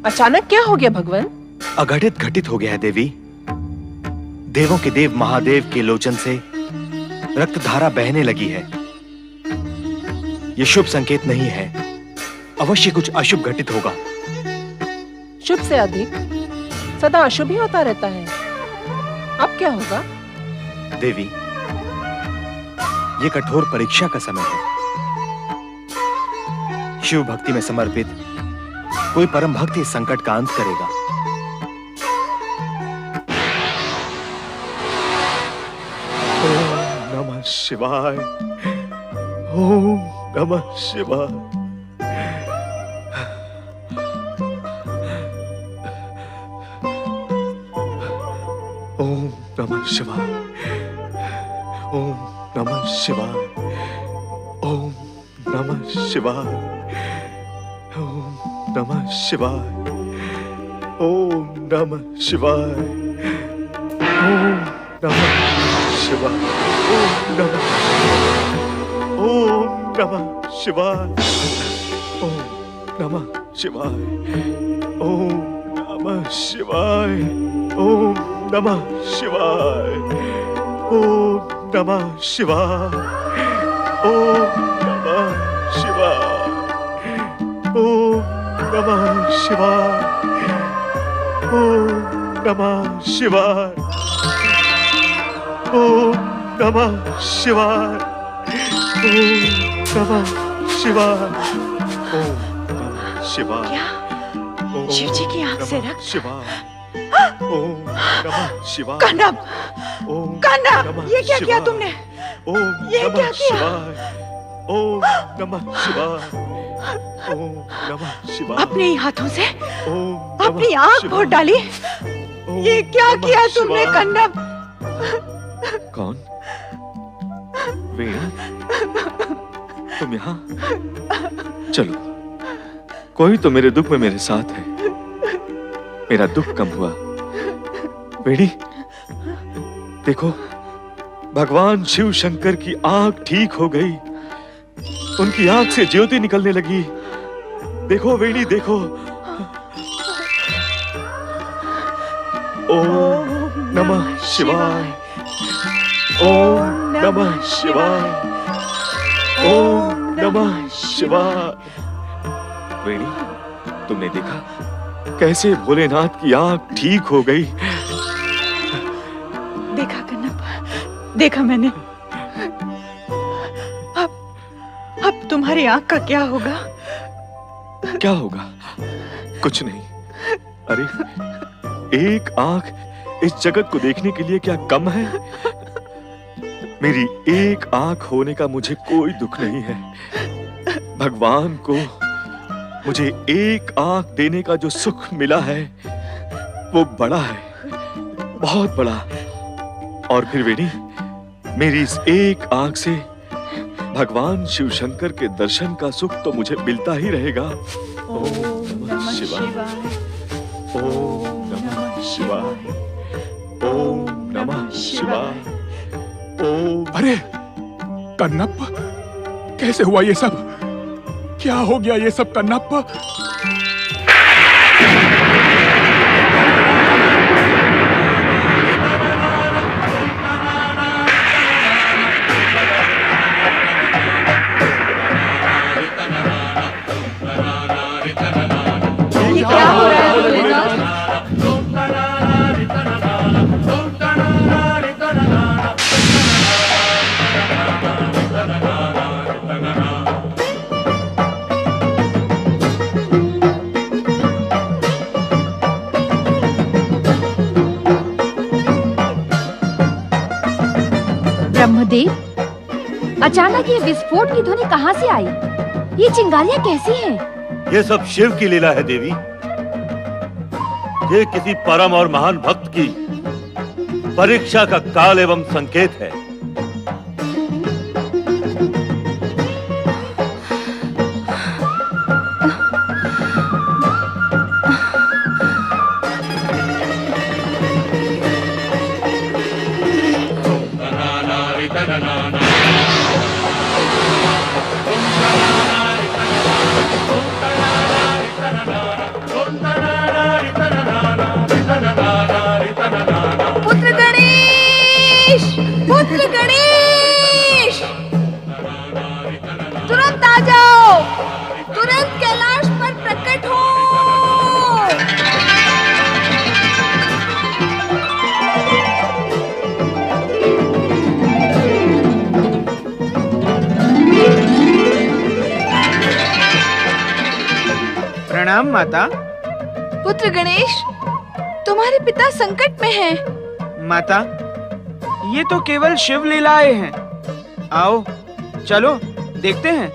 अचानक क्या हो गया भगवान? अघटित घटित हो गया है देवी। देवों के देव महादेव के लोचन से रक्त धारा बहने लगी है। यह शुभ संकेत नहीं है। अवश्य कुछ अशुभ घटित होगा। शुभ से अधिक सदा अशुभ ही होता रहता है। अब क्या होगा? देवी, यह कठोर परीक्षा का समय है। शिव भक्ति में समर्पित कोई परम भक्त इस संकट का अंत करेगा। ओम नमः शिवाय। ओम नमः शिवाय। ओम नमः शिवाय। ओम नमः शिवाय। ओम नमः शिवाय। ओम नमः शिवाय। ओम नमः शिवाय। ओम नमः शिवाय। ओम नमः शिवाय। ओम नमः शिवाय। ओम नमः शिवाय। ओम नमः शिवाय। ओम नमः शिवाय। ओम नमः शिवाय। ओम नमः शिवाय। ओम नमः शिवाय। ओम नमः शिवाय। ओम नमः शिवाय। ओम नमः शिवाय। क्या? शिव जी की आंख से रक्त? शिवाय। ओम नमः शिवाय। कन्नब, ओम कन्नब, नमः ये क्या किया शिवाय। तुमने? ओम ये नमः क्या किया? शिवाय। ओम नमः शिवाय। ओम नमः शिवाय। अपने ही हाथों से ओम अपनी नमः आंख शिवाय। फोड़ डाली। ओम ये क्या नमः किया तुमने शिवाय। कन्नब? कौन? वेणु, तुम यहाँ? चलो, कोई तो मेरे दुख में मेरे साथ है। मेरा दुख कम हुआ। वेणी, देखो, भगवान शिव शंकर की आंख ठीक हो गई। उनकी आंख से ज्योति निकलने लगी। देखो वेणी, देखो। ओम नमः शिवाय। ओम नमः शिवाय। ओम नमः शिवाय। वेणी, तुमने देखा कैसे भोलेनाथ की आंख ठीक हो गई? देखा कन्नब, देखा मैंने। अब तुम्हारी आंख का क्या होगा? क्या होगा? कुछ नहीं। अरे, एक आंख इस जगत को देखने के लिए क्या कम है? मेरी एक आंख होने का मुझे कोई दुख नहीं है। भगवान को मुझे एक आंख देने का जो सुख मिला है वो बड़ा है, बहुत बड़ा। और फिर वेणी, मेरी इस एक आंख से भगवान शिव शंकर के दर्शन का सुख तो मुझे मिलता ही रहेगा। ओम नमः शिवाय। ओम नमः शिवाय। ओम नमः शिवाय। ओम। अरे कन्नप, कैसे हुआ ये सब? क्या हो गया ये सब कन्नप? ये क्या हो रहा है भोलेनाथ? ब्रह्मदेव, अचानक ये विस्फोट की ध्वनि कहाँ से आई? ये चिंगारियाँ कैसी हैं? ये सब शिव की लीला है देवी। ये किसी परम और महान भक्त की परीक्षा का काल एवं संकेत है। प्रणाम माता। पुत्र गणेश, तुम्हारे पिता संकट में हैं। माता, ये तो केवल शिव लीलाएं हैं। आओ चलो देखते हैं।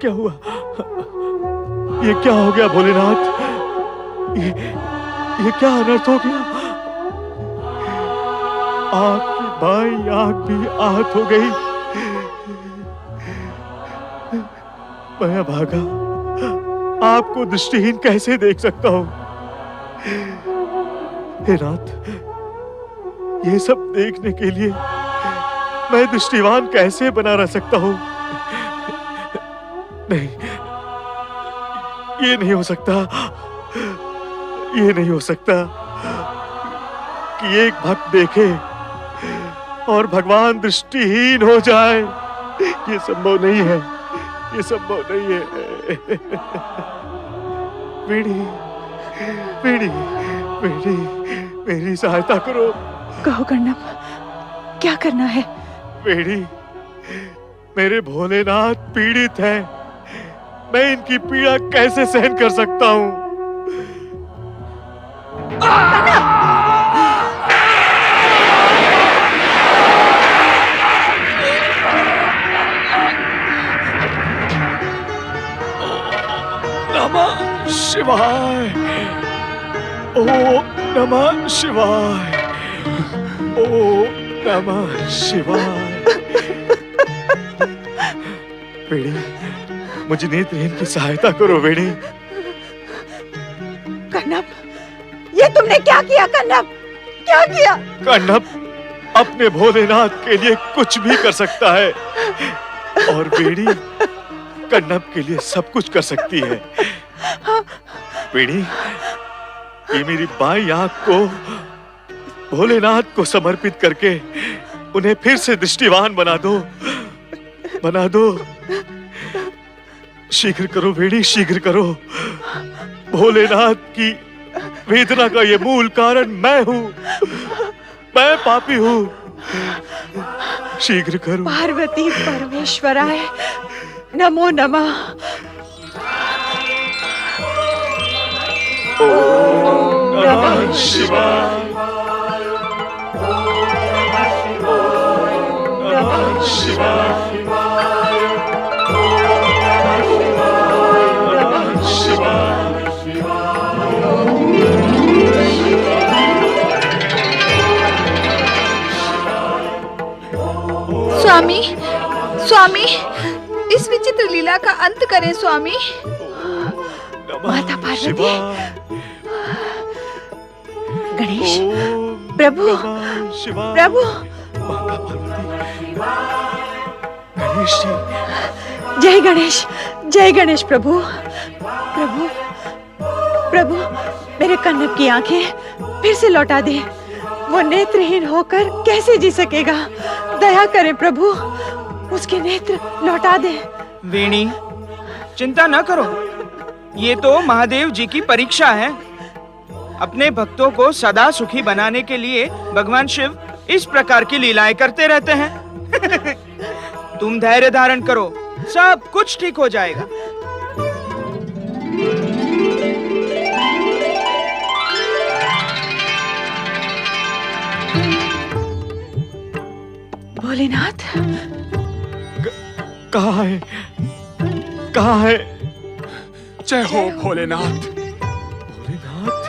क्या हुआ? ये क्या हो गया भोलेनाथ? ये क्या अनर्थ हो गया? आपकी बाई आंख भी आहत हो गई। मैं भागा आपको दृष्टिहीन कैसे देख सकता हूं? हे नाथ, ये सब देखने के लिए मैं दृष्टिवान कैसे बना रह सकता हूं? नहीं, ये नहीं हो सकता। ये नहीं हो सकता कि एक भक्त देखे और भगवान दृष्टिहीन हो जाए। ये संभव नहीं है, ये संभव नहीं है। वीणी, वीणी, वीणी, मेरी सहायता करो। कहो कन्नप, क्या करना है? वीणी, मेरे भोलेनाथ पीड़ित हैं। मैं इनकी पीड़ा कैसे सहन कर सकता हूं? नमः शिवाय, ओम नमः शिवाय, ओम नमः शिवाय। वीणी, मुझे नेत्रहीन की सहायता करो वीणी। कन्नप, ये तुमने क्या किया? कन्नप, क्या किया? कन्नप अपने भोलेनाथ के लिए कुछ भी कर सकता है और वीणी कन्नप के लिए सब कुछ कर सकती है। वीणी, ये मेरी बाई आंख को भोलेनाथ को समर्पित करके उन्हें फिर से दृष्टिवान बना दो, बना दो। शीघ्र करो वीणी, शीघ्र करो। भोलेनाथ की वेदना का ये मूल कारण मैं हूं। मैं पापी हूं। शीघ्र करो। पार्वती परमेश्वराय नमो नमः। ओम नमः शिवाय, नमः शिवाय, स्वामी, स्वामी, इस विचित्र लीला का अंत करें स्वामी। माता पार्वती, गणेश, प्रभु, प्रभु। गणेश जी, जय गणेश, जय गणेश प्रभु। प्रभु, प्रभु, मेरे कन्नप की आंखें फिर से लौटा दे। वो नेत्रहीन होकर कैसे जी सकेगा? दया करें प्रभु, उसके नेत्र लौटा दे। वीणी, चिंता न करो। ये तो महादेव जी की परीक्षा है। अपने भक्तों को सदा सुखी बनाने के लिए भगवान शिव इस प्रकार की लीलाएं करते रहते हैं। तुम धैर्य धारण करो, सब कुछ ठीक हो जाएगा। भोलेनाथ, कहाँ है? कहाँ है? जय हो भोलेनाथ। भोलेनाथ,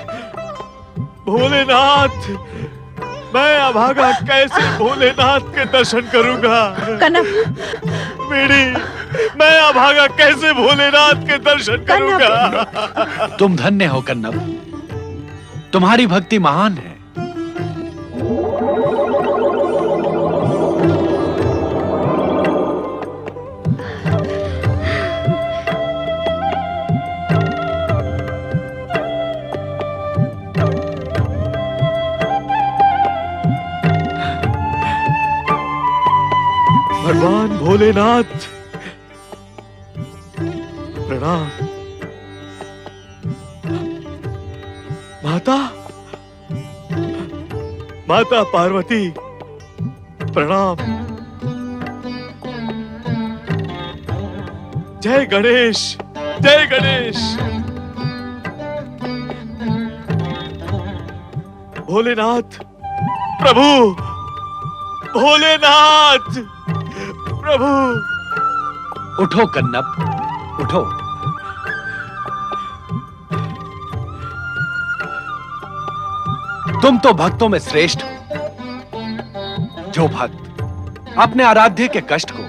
भोलेनाथ, मैं अभागा कैसे भोलेनाथ के दर्शन करूंगा? कन्नप, वीणी, मैं अभागा कैसे भोलेनाथ के दर्शन करूंगा? तुम धन्य हो कन्नप, तुम्हारी भक्ति महान है। भगवान भोलेनाथ, प्रणाम। माता, माता पार्वती, प्रणाम। जय गणेश, जय गणेश। भोलेनाथ प्रभु, भोलेनाथ प्रभु। उठो कन्नप, उठो। तुम तो भक्तों में श्रेष्ठ हो। जो भक्त अपने आराध्य के कष्ट को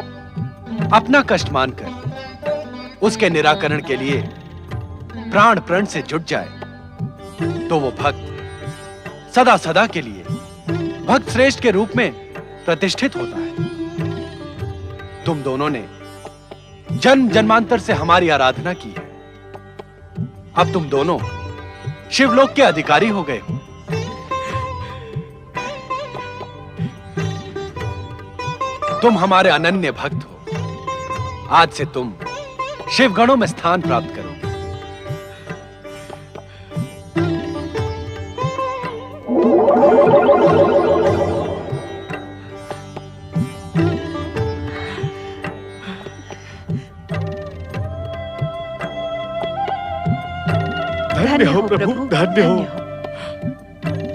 अपना कष्ट मानकर उसके निराकरण के लिए प्राण प्रण से जुट जाए तो वो भक्त सदा सदा के लिए भक्त श्रेष्ठ के रूप में प्रतिष्ठित होता है। तुम दोनों ने जन्म जन्मांतर से हमारी आराधना की है। अब तुम दोनों शिवलोक के अधिकारी हो गए हो। तुम हमारे अनन्य भक्त हो। आज से तुम शिवगणों में स्थान प्राप्त करोगे। धन्य हो प्रभु, धन्य हो।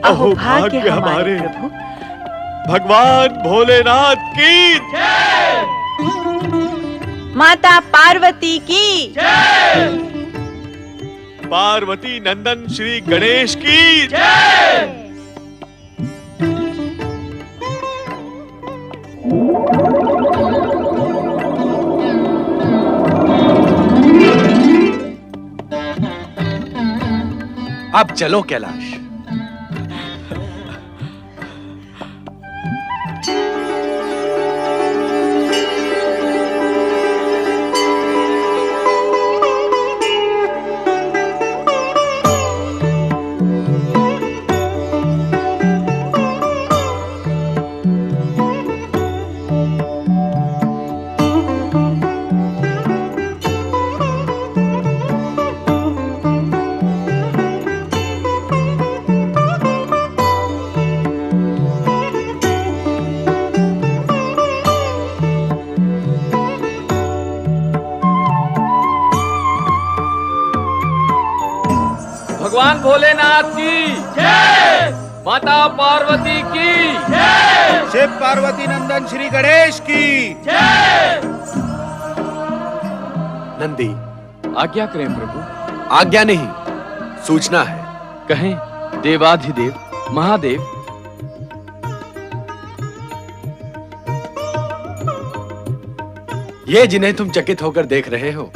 अहो भाग्य हमारे प्रभु। भगवान भोलेनाथ की जय। माता पार्वती की जय। पार्वती नंदन श्री गणेश की जय। अब चलो कैलाश। भगवान भोलेनाथ की जय। माता पार्वती की जय। शिव पार्वती नंदन श्री गणेश की जय। नंदी, आज्ञा करें प्रभु। आज्ञा नहीं, सूचना है। कहें देवाधिदेव महादेव। ये जिन्हें तुम चकित होकर देख रहे हो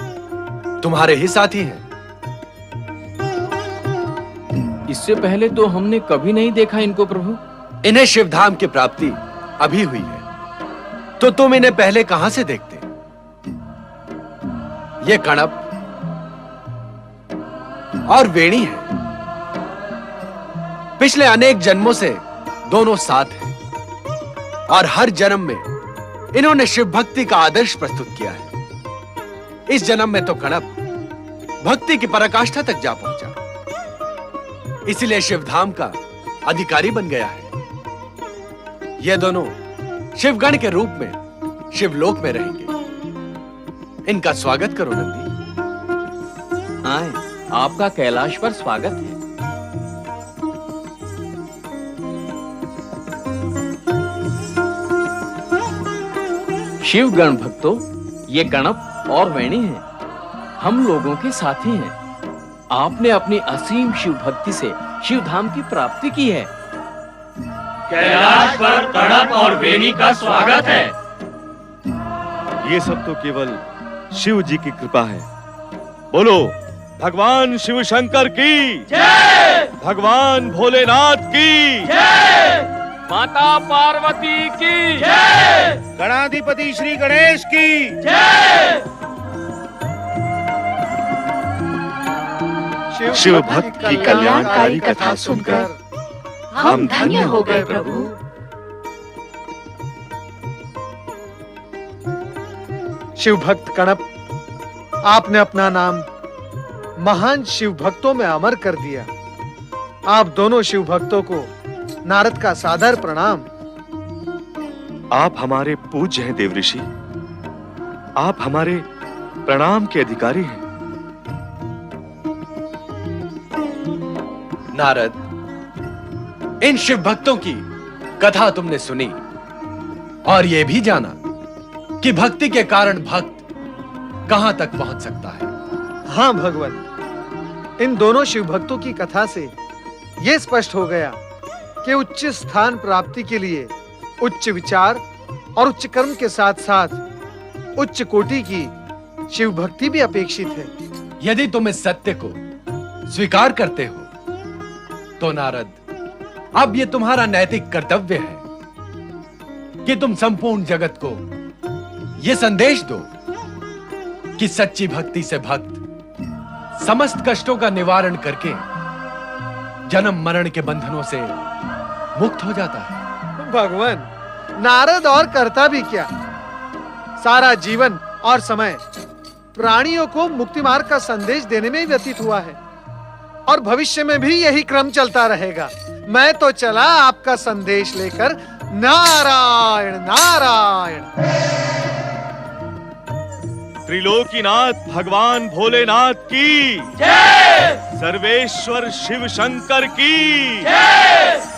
तुम्हारे ही साथी हैं। इससे पहले तो हमने कभी नहीं देखा इनको प्रभु। इन्हें शिवधाम की प्राप्ति अभी हुई है, तो तुम इन्हें पहले कहां से देखते? ये कणप और वेणी है। पिछले अनेक जन्मों से दोनों साथ हैं और हर जन्म में इन्होंने शिव भक्ति का आदर्श प्रस्तुत किया है। इस जन्म में तो कणप भक्ति की पराकाष्ठा तक जा पहुंचा, इसलिए शिवधाम का अधिकारी बन गया है। ये दोनों शिवगण के रूप में शिवलोक में रहेंगे। इनका स्वागत करो नंदी। आए, आपका कैलाश पर स्वागत है। शिवगण भक्तों, ये गणप और वेणी हैं, हम लोगों के साथी हैं। आपने अपनी असीम शिव भक्ति से शिवधाम की प्राप्ति की है। कैलाश पर गणप और वेणी का स्वागत है। ये सब तो केवल शिव जी की कृपा है। बोलो भगवान शिव शंकर की जय। भगवान भोलेनाथ की जय। माता पार्वती की जय। गणाधिपति श्री गणेश की जय। शिव भक्त की कल्याणकारी कथा सुनकर हम धन्य हो गए प्रभु। शिव भक्त कणप आपने अपना नाम महान शिव भक्तों में अमर कर दिया। आप दोनों शिव भक्तों को नारद का सादर प्रणाम। आप हमारे पूज्य हैं देवऋषि। आप हमारे प्रणाम के अधिकारी हैं। नारद, इन शिव भक्तों की कथा तुमने सुनी और यह भी जाना कि भक्ति के कारण भक्त कहां तक पहुंच सकता है। हाँ भगवान, इन दोनों शिव भक्तों की कथा से यह स्पष्ट हो गया कि उच्च स्थान प्राप्ति के लिए उच्च विचार और उच्च कर्म के साथ-साथ उच्च कोटि की शिव भक्ति भी अपेक्षित है। यदि तुम इस सत्य को स्वीकार करते हो तो नारद, अब यह तुम्हारा नैतिक कर्तव्य है कि तुम संपूर्ण जगत को यह संदेश दो कि सच्ची भक्ति से भक्त समस्त कष्टों का निवारण करके जन्म मरण के बंधनों से मुक्त हो जाता है। भगवान, नारद और करता भी क्या, सारा जीवन और समय प्राणियों को मुक्ति मार्ग का संदेश देने में ही व्यतीत हुआ है और भविष्य में भी यही क्रम चलता रहेगा। मैं तो चला आपका संदेश लेकर। नारायण नारायण। त्रिलोकीनाथ भगवान भोलेनाथ की जय। सर्वेश्वर शिव शंकर की जय।